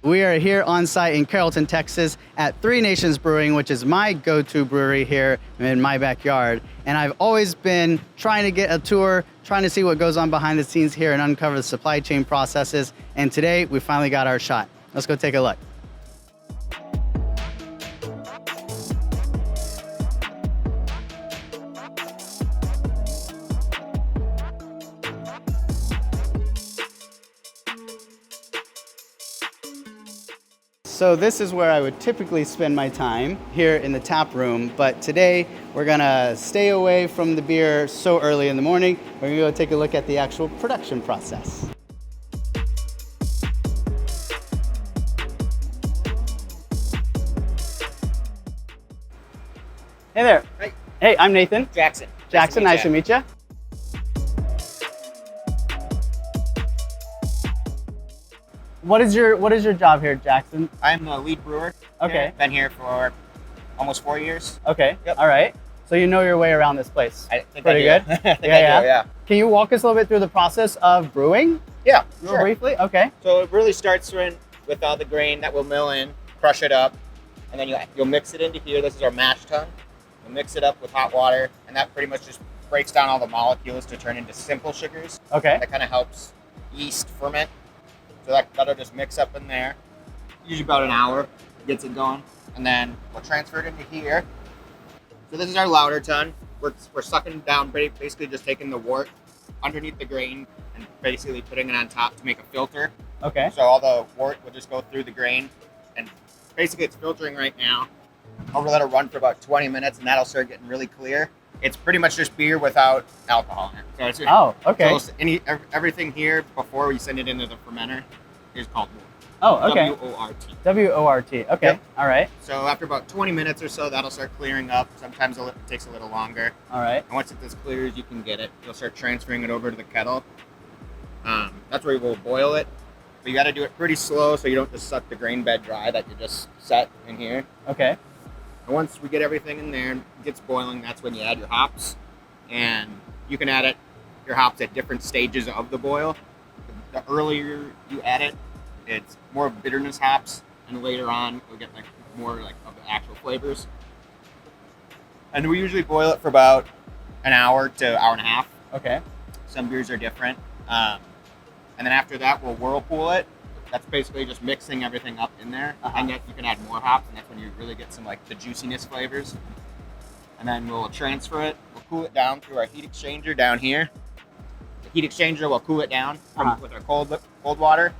We are here on site in Carrollton, Texas at Three Nations Brewing, which is my go-to brewery here in my backyard. And I've always been trying to get a tour, trying to see what goes on behind the scenes here and uncover the supply chain processes. And today we finally got our shot. Let's go take a look. So this is where I would typically spend my time, here in the tap room, but today we're gonna stay away from the beer so early in the morning. We're gonna go take a look at the actual production process. Hey there. Hi. Hey, I'm Nathan. Jackson. Jackson, nice to meet you. What is your job here, Jackson? I'm the lead brewer. Okay. Here. Been here for almost 4 years. Okay. Yep. All right. So you know your way around this place. I think Pretty I good. do. I think I do, Yeah. Can you walk us a little bit through the process of brewing? Yeah, Real sure. briefly. Okay. So it really starts with all the grain that we'll mill in, crush it up, and then you'll mix it into here. This is our mash tun. You'll mix it up with hot water, and that pretty much just breaks down all the molecules to turn into simple sugars. Okay. That kind of helps yeast ferment. So that'll just mix up in there. Usually about an hour gets it going, and then we'll transfer it into here. So this is our lauter tun. We're sucking down, basically just taking the wort underneath the grain and basically putting it on top to make a filter. Okay. So all the wort will just go through the grain, and basically it's filtering right now. I'll let it run for about 20 minutes, and that'll start getting really clear. It's pretty much just beer without alcohol in it. So it's, Oh, okay. So everything here before we send it into the fermenter is called wort. Oh, okay. W-O-R-T. W-O-R-T. Okay. Yep. All right. So after about 20 minutes or so, that'll start clearing up. Sometimes it takes a little longer. All right. And once it's as clear as you can get it, you'll start transferring it over to the kettle. That's where we'll boil it. But you got to do it pretty slow so you don't just suck the grain bed dry that you just set in here. Okay. And once we get everything in there and it gets boiling, that's when you add your hops. And you can add your hops at different stages of the boil. The earlier you add it, it's more bitterness hops, and later on you'll get more of the actual flavors. And we usually boil it for about an hour to hour and a half. Okay. Some beers are different. And then after that, we'll whirlpool it. That's basically just mixing everything up in there. Uh-huh. And yet you can add more hops, and that's when you really get some the juiciness flavors. And then we'll transfer it. We'll cool it down through our heat exchanger down here. The heat exchanger will cool it down with our cold water.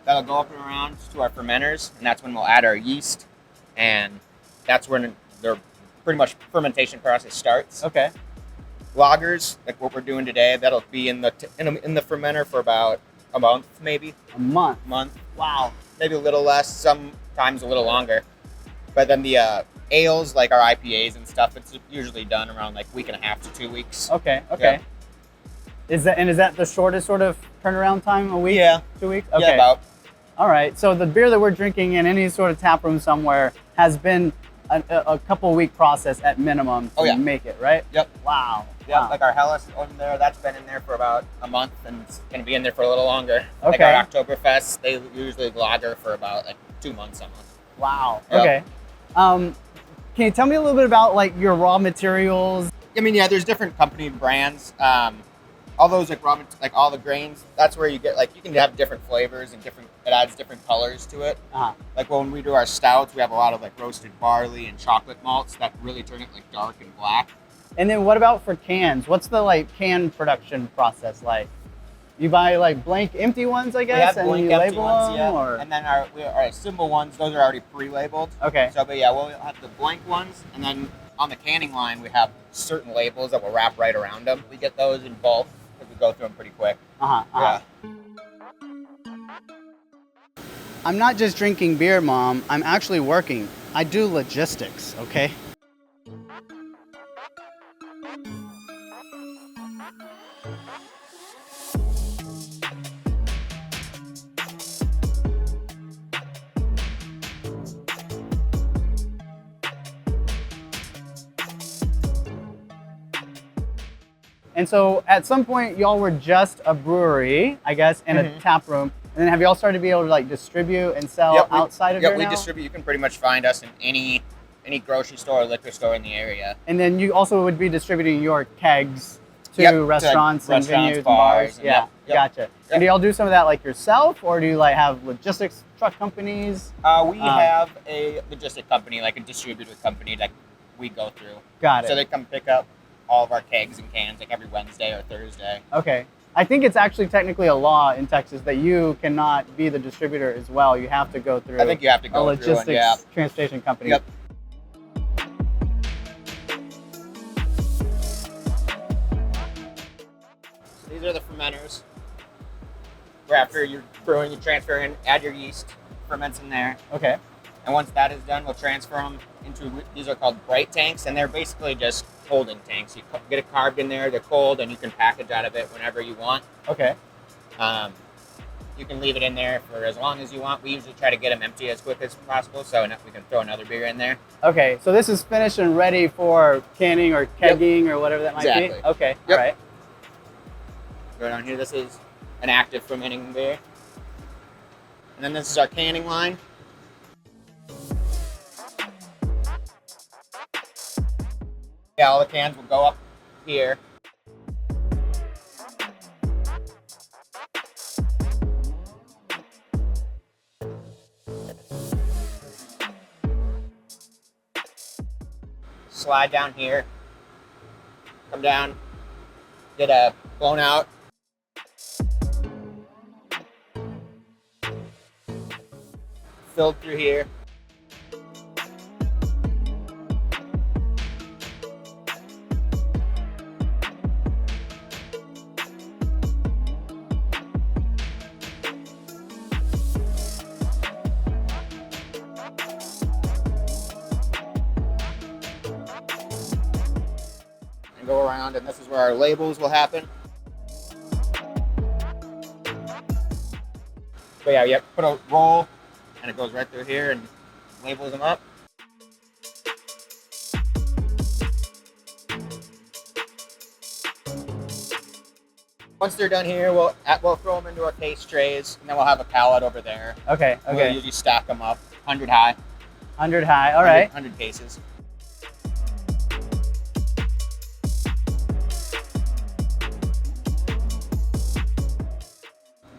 That'll go up and around to our fermenters, and that's when we'll add our yeast. And that's when their pretty much fermentation process starts. Okay. Lagers, like what we're doing today, that'll be in the fermenter for about a month, maybe. A month. Wow. Maybe a little less, sometimes a little longer. But then the ales, like our IPAs and stuff, it's usually done around week and a half to 2 weeks. Okay. Yeah. Is that the shortest sort of turnaround time? A week? Yeah. 2 weeks? Okay. Yeah, about. All right. So the beer that we're drinking in any sort of tap room somewhere has been a couple week process at minimum to make it, right? Yep. Wow. Yeah, Wow. like our Hellas on there, that's been in there for about a month, and it's going to be in there for a little longer. Okay. Like our Oktoberfest, they usually lager for about 2 months almost. Wow. Yep. Okay. Can you tell me a little bit about your raw materials? I mean, yeah, there's different company brands. All those all the grains, that's where you get you can have different flavors and it adds different colors to it. Uh-huh. Like when we do our stouts, we have a lot of roasted barley and chocolate malts that really turn it dark and black. And then what about for cans? What's the like can production process like? You buy like blank empty ones, I guess, and you label them? Yeah. Or? And then our symbol ones, those are already pre-labeled. Okay. So, but yeah, we'll have the blank ones, and then on the canning line, we have certain labels that will wrap right around them. We get those in bulk because we go through them pretty quick. Yeah. I'm not just drinking beer, Mom. I'm actually working. I do logistics, okay? And so at some point, y'all were just a brewery, I guess, and a tap room. And then have y'all started to be able to like distribute and sell outside of here now? Yeah, we distribute. You can pretty much find us in any grocery store or liquor store in the area. And then you also would be distributing your kegs to restaurants and venues and bars. Yeah, gotcha. And do y'all do some of that like yourself, or do you like have logistics truck companies? We have a logistic company, like a distributor company that we go through. Got it. So they come pick up all of our kegs and cans like every Wednesday or Thursday. Okay. I think it's actually technically a law in Texas that you cannot be the distributor as well. You have to go through I think you have to go a logistics transportation company. Yep. So these are the fermenters. Where after you're brewing, you transfer in, add your yeast, ferments in there. Okay. And once that is done, we'll transfer them into, these are called bright tanks, and they're basically just holding tanks. You get it carved in there, they're cold, and you can package out of it whenever you want. Okay. You can leave it in there for as long as you want. We usually try to get them empty as quick as possible, so we can throw another beer in there. Okay, so this is finished and ready for canning or kegging or whatever that might be? Okay, all right. Go down here, this is an active fermenting beer. And then this is our canning line. Yeah, all the cans will go up here. Slide down here. Come down. Get a blown out. Filled through here. And go around, and this is where our labels will happen. But yeah, you have to put a roll, and it goes right through here and labels them up. Once they're done here, we'll throw them into our case trays, and then we'll have a pallet over there. Okay, okay. We'll usually stack them up, 100 high. 100 high, all right. 100 cases.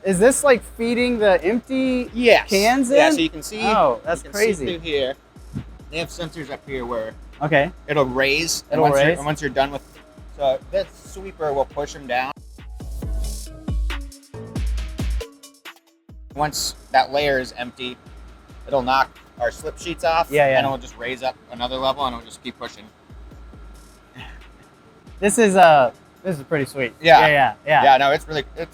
Is this like feeding the empty cans in? Yeah, so you can see. Oh, that's crazy. crazy. See through here. They have sensors up here where Okay. it'll raise. It'll raise. Once you're done with, so this sweeper will push them down. Once that layer is empty, it'll knock our slip sheets off. Yeah, yeah. And it'll just raise up another level, and it'll just keep pushing. This is pretty sweet. Yeah. Yeah. Yeah. No, it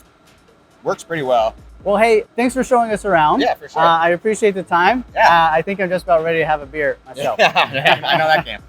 works pretty well. Well, hey, thanks for showing us around. Yeah, for sure. I appreciate the time. Yeah. I think I'm just about ready to have a beer myself. I know that camp.